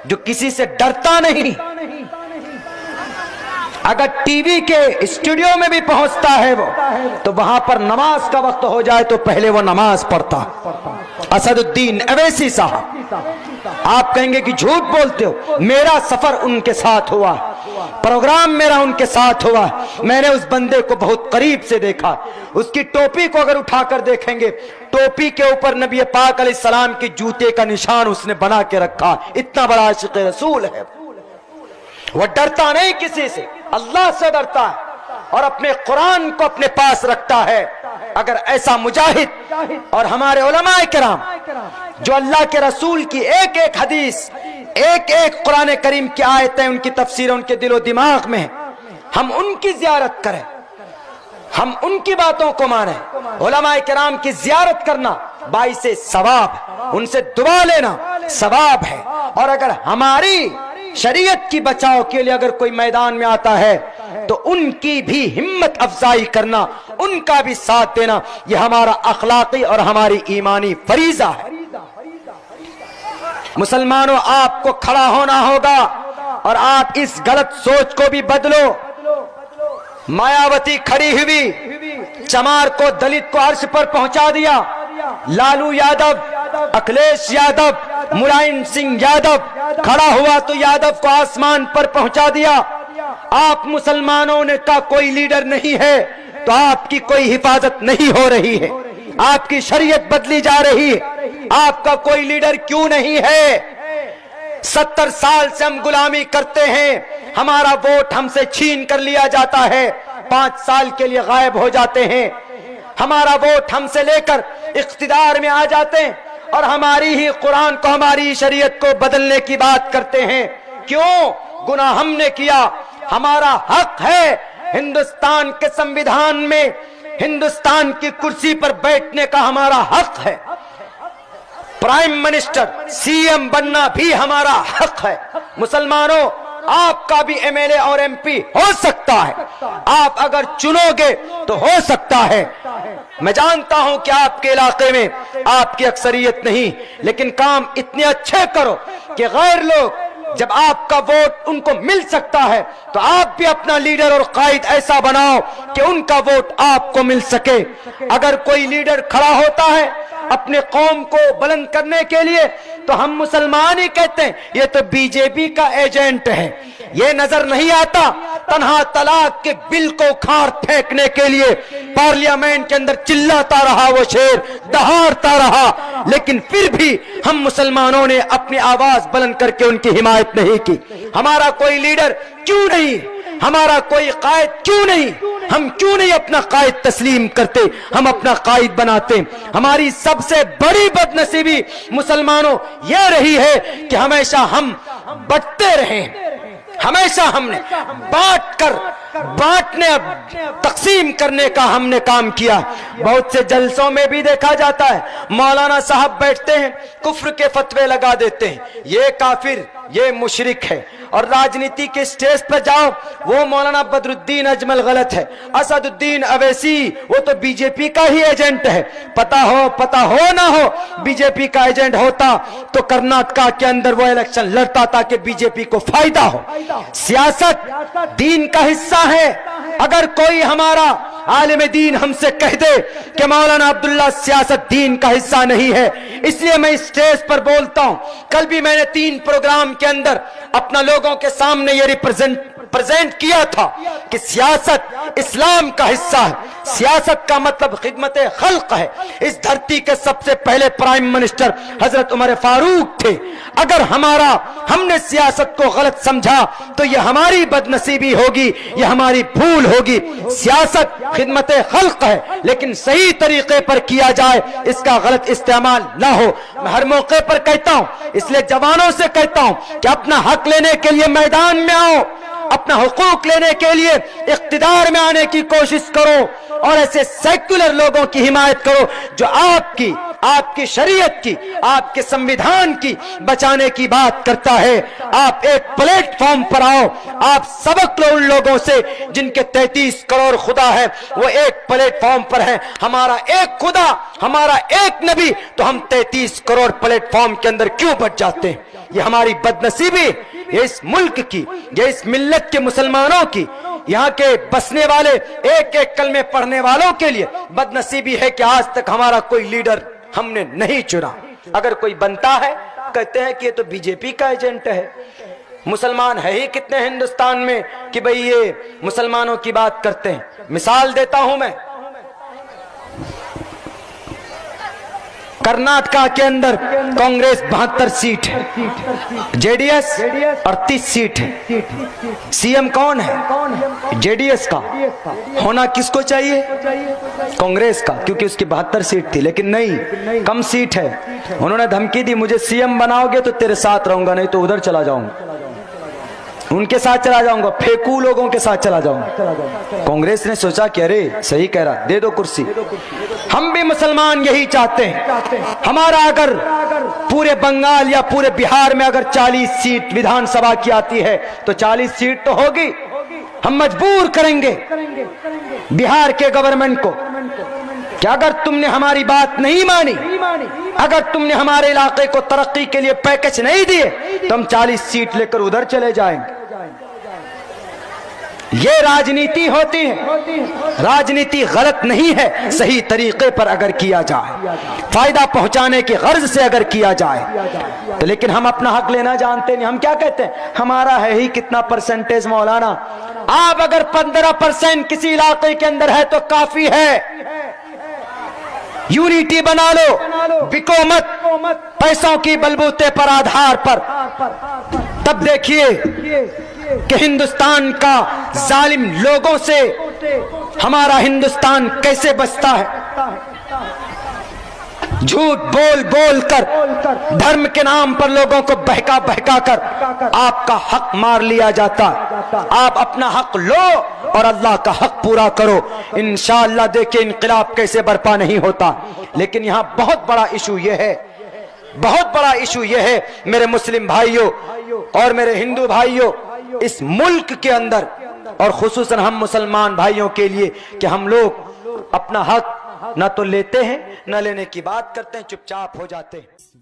جو کسی سے ڈرتا نہیں، اگر ٹی وی کے اسٹوڈیو میں بھی پہنچتا ہے وہ، تو وہاں پر نماز کا وقت ہو جائے تو پہلے وہ نماز پڑھتا۔ اسد الدین اویسی صاحب، آپ کہیں گے کہ جھوٹ بولتے ہو، میرا سفر ان کے ساتھ ہوا، پروگرام میرا ان کے ساتھ ہوا، میں نے اس بندے کو بہت قریب سے دیکھا۔ اس کی ٹوپی کو اگر اٹھا کر دیکھیں گے، ٹوپی کے اوپر نبی پاک علیہ السلام کی جوتے کا نشان اس نے بنا کے رکھا۔ اتنا بڑا عاشق رسول ہے، وہ ڈرتا نہیں کسی سے، اللہ سے ڈرتا ہے اور اپنے قرآن کو اپنے پاس رکھتا ہے۔ اگر ایسا مجاہد اور ہمارے علماء کرام جو اللہ کے رسول کی ایک ایک حدیث، ایک ایک قرآن کریم کی آیتیں، ان کی تفسیریں ان کے دل و دماغ میں ہیں، ہم ان کی زیارت کریں، ہم ان کی باتوں کو مانیں۔ علماء کرام کی زیارت کرنا باعث ثواب، ان سے دعا لینا ثواب ہے۔ اور اگر ہماری شریعت کی بچاؤ کے لیے اگر کوئی میدان میں آتا ہے تو ان کی بھی ہمت افزائی کرنا، ان کا بھی ساتھ دینا، یہ ہمارا اخلاقی اور ہماری ایمانی فریضہ ہے۔ مسلمانوں، آپ کو کھڑا ہونا ہوگا اور آپ اس غلط سوچ کو بھی بدلو۔ مایاوتی کھڑی ہوئی، چمار کو دلت کو عرش پر پہنچا دیا، لالو یادو، اکھلیش یادو، ملائم سنگھ یادو کھڑا ہوا تو یادو کو آسمان پر پہنچا دیا۔ آپ مسلمانوں نے کہا کوئی لیڈر نہیں ہے تو آپ کی کوئی حفاظت نہیں ہو رہی ہے، آپ کی شریعت بدلی جا رہی ہے، آپ کا کوئی لیڈر کیوں نہیں ہے؟ 70 سال سے ہم غلامی کرتے ہیں، ہمارا ووٹ ہم سے چھین کر لیا جاتا ہے، 5 سال کے لیے غائب ہو جاتے ہیں، ہمارا ووٹ ہم سے لے کر اقتدار میں آ جاتے ہیں اور ہماری ہی قرآن کو، ہماری شریعت کو بدلنے کی بات کرتے ہیں۔ کیوں؟ گناہ ہم نے کیا، ہمارا حق ہے ہندوستان کے سنویدھان میں، ہندوستان کی کرسی پر بیٹھنے کا ہمارا حق ہے، پرائم منسٹر سی ایم بننا بھی ہمارا حق ہے۔ مسلمانوں، آپ کا بھی ایم ایل اے اور ایم پی ہو سکتا ہے، آپ اگر چنو گے تو ہو سکتا ہے۔ میں جانتا ہوں کہ آپ کے علاقے میں آپ کی اکثریت نہیں، لیکن کام اتنے اچھے کرو کہ غیر لوگ جب آپ کا ووٹ ان کو مل سکتا ہے تو آپ بھی اپنا لیڈر اور قائد ایسا بناؤ کہ ان کا ووٹ آپ کو مل سکے۔ اگر کوئی لیڈر کھڑا ہوتا ہے اپنے قوم کو بلند کرنے کے لیے تو ہم مسلمان ہی کہتے ہیں یہ تو بی جے پی کا ایجنٹ ہے۔ یہ نظر نہیں آتا تنہا طلاق کے بل کو کھار پھینکنے کے لیے پارلیمنٹ کے اندر چلاتا رہا وہ شیر، دہاڑتا رہا، لیکن پھر بھی ہم مسلمانوں نے اپنی آواز بلند کر کے ان کی حمایت نہیں کی۔ ہمارا کوئی لیڈر کیوں نہیں، ہمارا کوئی قائد کیوں نہیں، ہم کیوں نہیں اپنا قائد تسلیم کرتے، ہم اپنا قائد بناتے۔ ہماری سب سے بڑی بد نصیبی مسلمانوں یہ رہی ہے کہ ہمیشہ ہم بٹتے رہے، ہمیشہ ہم نے بانٹنے تقسیم کرنے کا ہم نے کام کیا۔ بہت سے جلسوں میں بھی دیکھا جاتا ہے مولانا صاحب بیٹھتے ہیں، کفر کے فتوے لگا دیتے ہیں، یہ کافر، یہ مشرک ہے، اور راجنیتی کے سٹیج پر جاؤ وہ مولانا بدر الدین اجمل غلط ہے، اسد الدین اویسی وہ تو بی جے پی کا ہی ایجنٹ ہے۔ پتہ ہو نہ ہو بی جے پی کا ایجنٹ ہوتا تو کرناٹکا کے اندر وہ الیکشن لڑتا تاکہ بی جے پی کو فائدہ ہو۔ سیاست دین کا حصہ ہے۔ اگر کوئی ہمارا عالم دین ہم سے کہہ دے کہ مولانا عبداللہ سیاست دین کا حصہ نہیں ہے، اس لیے میں اس سٹیج پر بولتا ہوں۔ کل بھی میں نے 3 پروگرام کے اندر اپنا لوگوں کے سامنے یہ پریزنٹ کیا تھا کہ سیاست اسلام کا حصہ ہے، سیاست کا مطلب خدمت خلق ہے۔ اس دھرتی کے سب سے پہلے پرائم منسٹر حضرت عمر فاروق تھے۔ اگر ہم نے سیاست کو غلط سمجھا تو یہ ہماری بد نصیبی ہوگی، یہ ہماری بھول ہوگی۔ سیاست خدمت خلق ہے لیکن صحیح طریقے پر کیا جائے، اس کا غلط استعمال نہ ہو۔ میں ہر موقع پر کہتا ہوں، اس لیے جوانوں سے کہتا ہوں کہ اپنا حق لینے کے لیے میدان میں آؤ، اپنا حقوق لینے کے لیے اقتدار میں آنے کی کوشش کرو اور ایسے سیکولر لوگوں کی حمایت کرو جو آپ کی شریعت کی، آپ کے سنویدھان کی بچانے کی بات کرتا ہے۔ آپ ایک پلیٹ فارم پر آؤ، آپ سبق لو ان لوگوں سے جن کے 33 کروڑ خدا ہے، وہ ایک پلیٹ فارم پر ہیں۔ ہمارا ایک خدا، ہمارا ایک نبی، تو ہم 33 کروڑ پلیٹ فارم کے اندر کیوں بچ جاتے ہیں؟ یہ ہماری بدنصیبی، یہ اس ملک کی، یہ اس ملت کے مسلمانوں کی، یہاں کے بسنے والے ایک ایک کلمے پڑھنے والوں کے لیے بدنصیبی ہے کہ آج تک ہمارا کوئی لیڈر ہم نے نہیں چنا۔ اگر کوئی بنتا ہے کہتے ہیں کہ یہ تو بی جے پی کا ایجنٹ ہے۔ مسلمان ہے ہی کتنے ہندوستان میں کہ بھئی یہ مسلمانوں کی بات کرتے ہیں۔ مثال دیتا ہوں میں، کرناٹکا کے اندر کانگریس 72 سیٹ ہے، جے ڈی ایس 38 سیٹ ہے۔ سی ایم کون ہے؟ جے ڈی ایس کا۔ ہونا کس کو چاہیے؟ کانگریس کا، کیونکہ اس کی 72 سیٹ تھی، لیکن نہیں، کم سیٹ ہے۔ انہوں نے دھمکی دی مجھے سی ایم بناؤ گے تو تیرے ساتھ رہوں گا، نہیں تو ادھر چلا جاؤں گا، ان کے ساتھ چلا جاؤں گا، پھیکو لوگوں کے ساتھ چلا جاؤں گا۔ کانگریس نے سوچا کہ ارے صحیح کہہ رہا، دے دو کرسی۔ ہم بھی مسلمان یہی چاہتے ہیں، ہمارا اگر پورے بنگال یا پورے بہار میں اگر 40 سیٹ ویدھان سبھا کی آتی ہے تو 40 سیٹ تو ہوگی۔ ہم مجبور کریں گے بہار کے گورنمنٹ کو کہ اگر تم نے ہماری بات نہیں مانی، اگر تم نے ہمارے علاقے کو ترقی کے لیے پیکج نہیں دیے تو ہم 40 سیٹ لے کر ادھر چلے جائیں گے۔ یہ راجنیتی ہوتی ہے، راجنیتی غلط نہیں ہے، صحیح طریقے پر اگر کیا جائے، فائدہ پہنچانے کی غرض سے اگر کیا جائے تو۔ لیکن ہم اپنا حق لینا جانتے نہیں، ہم کیا کہتے ہیں ہمارا ہے ہی کتنا پرسنٹیج مولانا، آپ اگر 15% کسی علاقے کے اندر ہے تو کافی ہے، یونٹی بنا لو، بکو مت پیسوں کی بلبوتے پر آدھار پر۔ تب دیکھیے کہ ہندوستان کا ظالم لوگوں سے ہمارا ہندوستان کیسے بچتا ہے۔ جھوٹ بول بول کر، دھرم کے نام پر لوگوں کو بہکا بہکا کر آپ کا حق مار لیا جاتا۔ آپ اپنا حق لو اور اللہ کا حق پورا کرو، انشاءاللہ دیکھیں انقلاب کیسے برپا نہیں ہوتا۔ لیکن یہاں بہت بڑا ایشو یہ ہے، بہت بڑا ایشو یہ ہے میرے مسلم بھائیوں اور میرے ہندو بھائیوں، اس ملک کے اندر اور خصوصاً ہم مسلمان بھائیوں کے لیے کہ ہم لوگ اپنا حق نہ تو لیتے ہیں، نہ لینے کی بات کرتے ہیں، چپ چاپ ہو جاتے ہیں۔